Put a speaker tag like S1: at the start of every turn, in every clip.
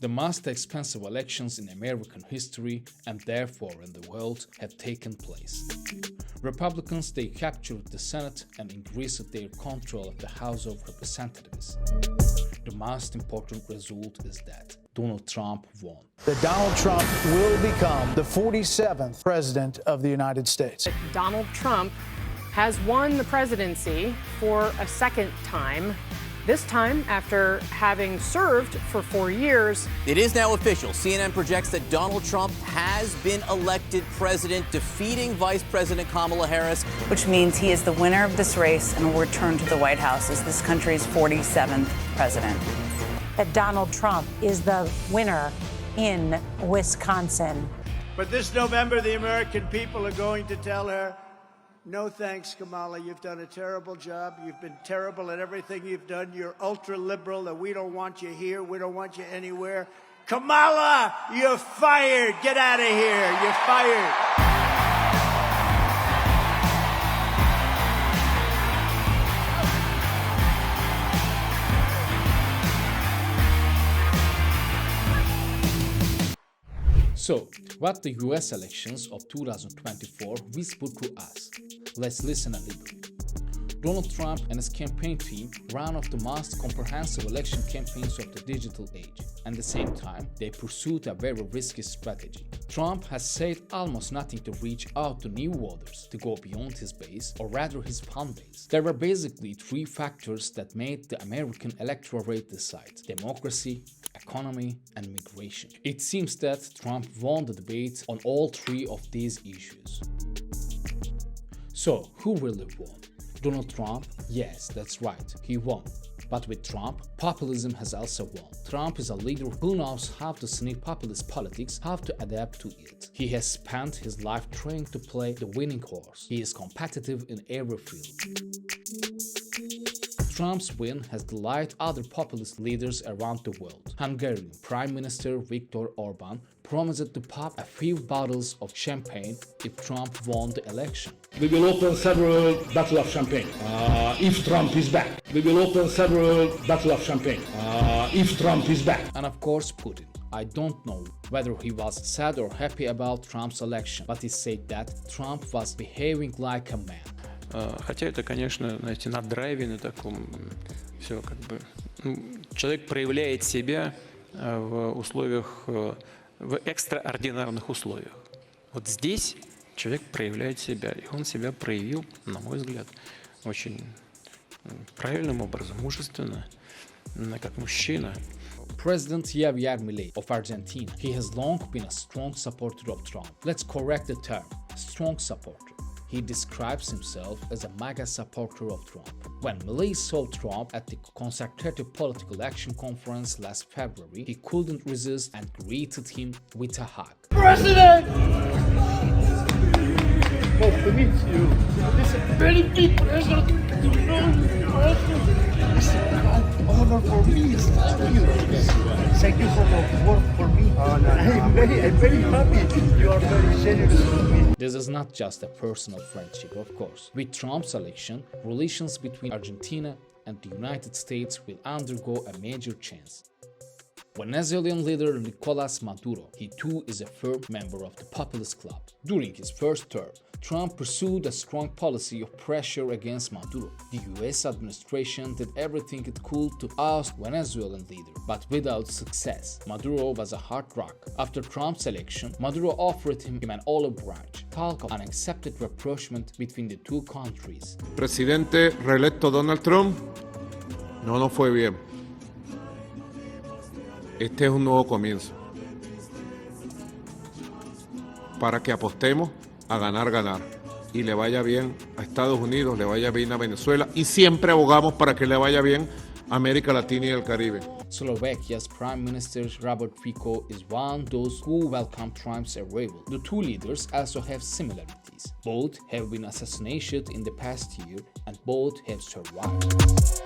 S1: The most expensive elections in American history and therefore in the world have taken place. Republicans, they captured the Senate and increased their control of the House of Representatives. The most important result is that Donald Trump won.
S2: That Donald Trump will become the 47th president of the United States.
S3: Donald Trump has won the presidency for a second time, this time after having served for 4 years.
S4: It is now official. CNN projects that Donald Trump has been elected president, defeating Vice President Kamala Harris.
S5: Which means he is the winner of this race and will return to the White House as this country's 47th president.
S6: That Donald Trump is the winner in Wisconsin.
S7: But this November, the American people are going to tell her, no thanks, Kamala. You've done a terrible job. You've been terrible at everything you've done. You're ultra-liberal, and we don't want you here. We don't want you anywhere. Kamala, you're fired. Get out of here. You're fired.
S1: So, what the US elections of 2024 whisper to us? Let's listen a little. Donald Trump and his campaign team ran one of the most comprehensive election campaigns of the digital age. At the same time, they pursued a very risky strategy. Trump has said almost nothing to reach out to new voters, to go beyond his base, or rather his fan base. There were basically three factors that made the American electorate decide: democracy, economy, and migration. It seems that Trump won the debate on all three of these issues. So, who really won? Donald Trump? Yes, that's right, he won. But with Trump, populism has also won. Trump is a leader who knows how to sneak populist politics, how to adapt to it. He has spent his life trying to play the winning horse. He is competitive in every field. Trump's win has delighted other populist leaders around the world. Hungarian Prime Minister Viktor Orban promised to pop a few bottles of champagne if Trump won the election.
S8: We will open several bottles of champagne if Trump is back. We will open several bottles of champagne if Trump is back.
S1: And of course Putin. I don't know whether he was sad or happy about Trump's election, but he said that Trump was behaving like a man.
S9: Хотя это, конечно, знаете, на драйве, на таком, все как бы, человек проявляет себя в условиях, в экстраординарных условиях. Вот здесь человек проявляет себя, и он себя проявил, на мой взгляд, очень правильным образом, мужественно, как мужчина.
S1: President Javier Milei of Argentina. He has long been a strong supporter of Trump. Let's correct the term, strong supporter. He describes himself as a MAGA supporter of Trump. When Milei saw Trump at the Conservative Political Action Conference last February, he couldn't resist and greeted him with a hug.
S7: President! Nice to meet you. This is a very big pleasure to know you, President. It's an honor for me. Thank you for the work for me. I'm very happy. You are very generous with me.
S1: This is not just a personal friendship, of course. With Trump's election, relations between Argentina and the United States will undergo a major change. Venezuelan leader Nicolas Maduro, he too is a firm member of the populist club. During his first term, Trump pursued a strong policy of pressure against Maduro. The US administration did everything it could to oust Venezuelan leader, but without success. Maduro was a hard rock. After Trump's election, Maduro offered him an olive branch, talk of unaccepted rapprochement between the two countries.
S10: Presidente reelecto Donald Trump, no nos fue bien. Este es un nuevo comienzo. Para que apostemos a ganar y le vaya bien a Estados Unidos, le vaya bien a Venezuela y siempre abogamos para que le vaya bien a América Latina y el Caribe.
S1: Slovakia's Prime Minister Robert Fico is one of those who welcomed Trump's arrival. The two leaders also have similarities. Both have been assassinated in the past year and both have survived.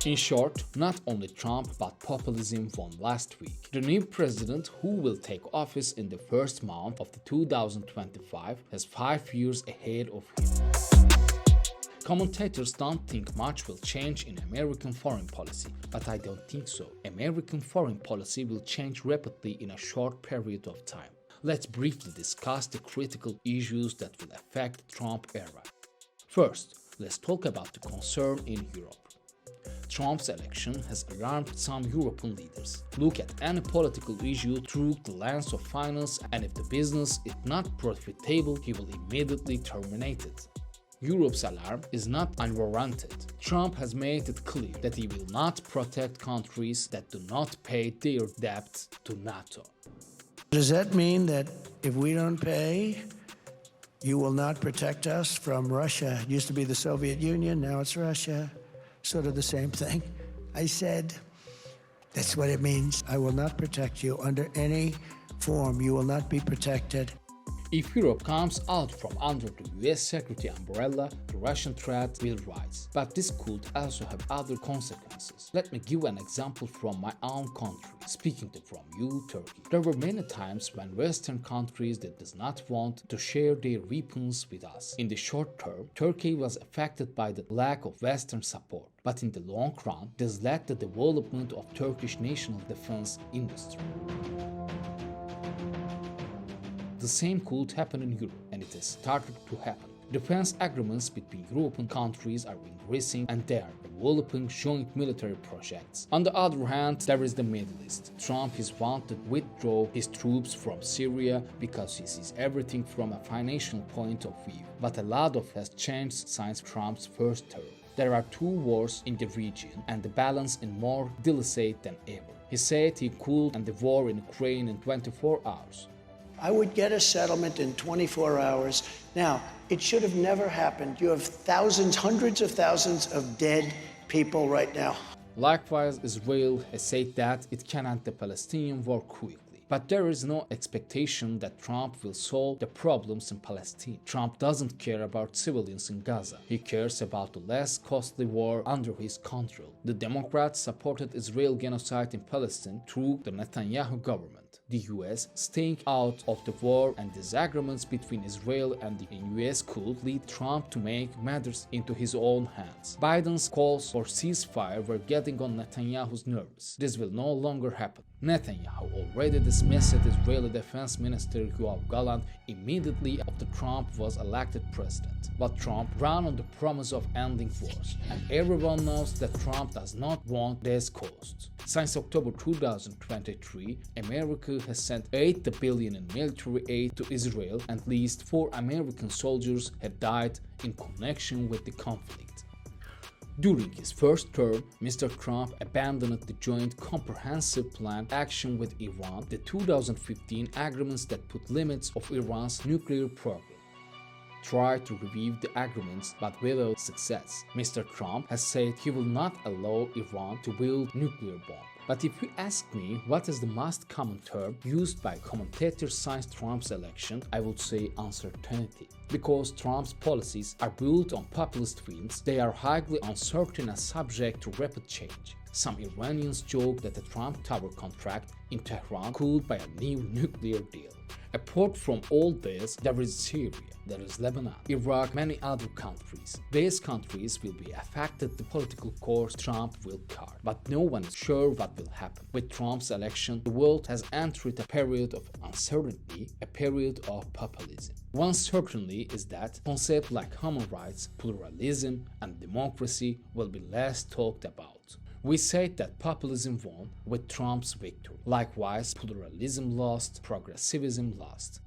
S1: In short, not only Trump but populism won last week. The new president, who will take office in the first month of 2025, has 5 years ahead of him. Commentators don't think much will change in American foreign policy, but I don't think so. American foreign policy will change rapidly in a short period of time. Let's briefly discuss the critical issues that will affect the Trump era. First, let's talk about the concern in Europe. Trump's election has alarmed some European leaders. Look at any political issue through the lens of finance, and if the business is not profitable, he will immediately terminate it. Europe's alarm is not unwarranted. Trump has made it clear that he will not protect countries that do not pay their debt to NATO.
S7: Does that mean that if we don't pay, you will not protect us from Russia? It used to be the Soviet Union, now it's Russia. Sort of the same thing. I said, that's what it means. I will not protect you under any form. You will not be protected.
S1: If Europe comes out from under the US security umbrella, the Russian threat will rise. But this could also have other consequences. Let me give an example from my own country, speaking from you, Turkey. There were many times when Western countries that does not want to share their weapons with us. In the short term, Turkey was affected by the lack of Western support. But in the long run, this led to the development of Turkish national defense industry. The same could happen in Europe, and it has started to happen. Defense agreements between European countries are increasing, and they are developing joint military projects. On the other hand, there is the Middle East. Trump is wanted to withdraw his troops from Syria because he sees everything from a financial point of view. But a lot has changed since Trump's first term. There are two wars in the region, and the balance is more delicate than ever. He said he could end the war in Ukraine in 24 hours.
S7: I would get a settlement in 24 hours. Now, it should have never happened. You have thousands, hundreds of thousands of dead people right now.
S1: Likewise, Israel has said that it can end the Palestinian war quickly. But there is no expectation that Trump will solve the problems in Palestine. Trump doesn't care about civilians in Gaza. He cares about the less costly war under his control. The Democrats supported Israel genocide in Palestine through the Netanyahu government. The US staying out of the war and disagreements between Israel and the US could lead Trump to make matters into his own hands. Biden's calls for ceasefire were getting on Netanyahu's nerves. This will no longer happen. Netanyahu already dismissed Israeli Defense Minister Yoav Gallant immediately after Trump was elected president. But Trump ran on the promise of ending wars, and everyone knows that Trump does not want this cost. Since October 2023, America has sent $8 billion in military aid to Israel, and at least 4 American soldiers have died in connection with the conflict. During his first term, Mr. Trump abandoned the Joint Comprehensive Plan action with Iran, the 2015 agreements that put limits of Iran's nuclear program. Tried to review the agreements, but without success. Mr. Trump has said he will not allow Iran to build nuclear bomb. But if you ask me what is the most common term used by commentators since Trump's election, I would say uncertainty. Because Trump's policies are built on populist themes, they are highly uncertain and subject to rapid change. Some Iranians joke that the Trump Tower contract in Tehran could buy a new nuclear deal. Apart from all this, there is Syria, there is Lebanon, Iraq, many other countries. These countries will be affected the political course Trump will chart, but no one is sure what will happen. With Trump's election, the world has entered a period of uncertainty, a period of populism. One certainty is that concepts like human rights, pluralism, and democracy will be less talked about. We said that populism won with Trump's victory. Likewise, pluralism lost, progressivism lost.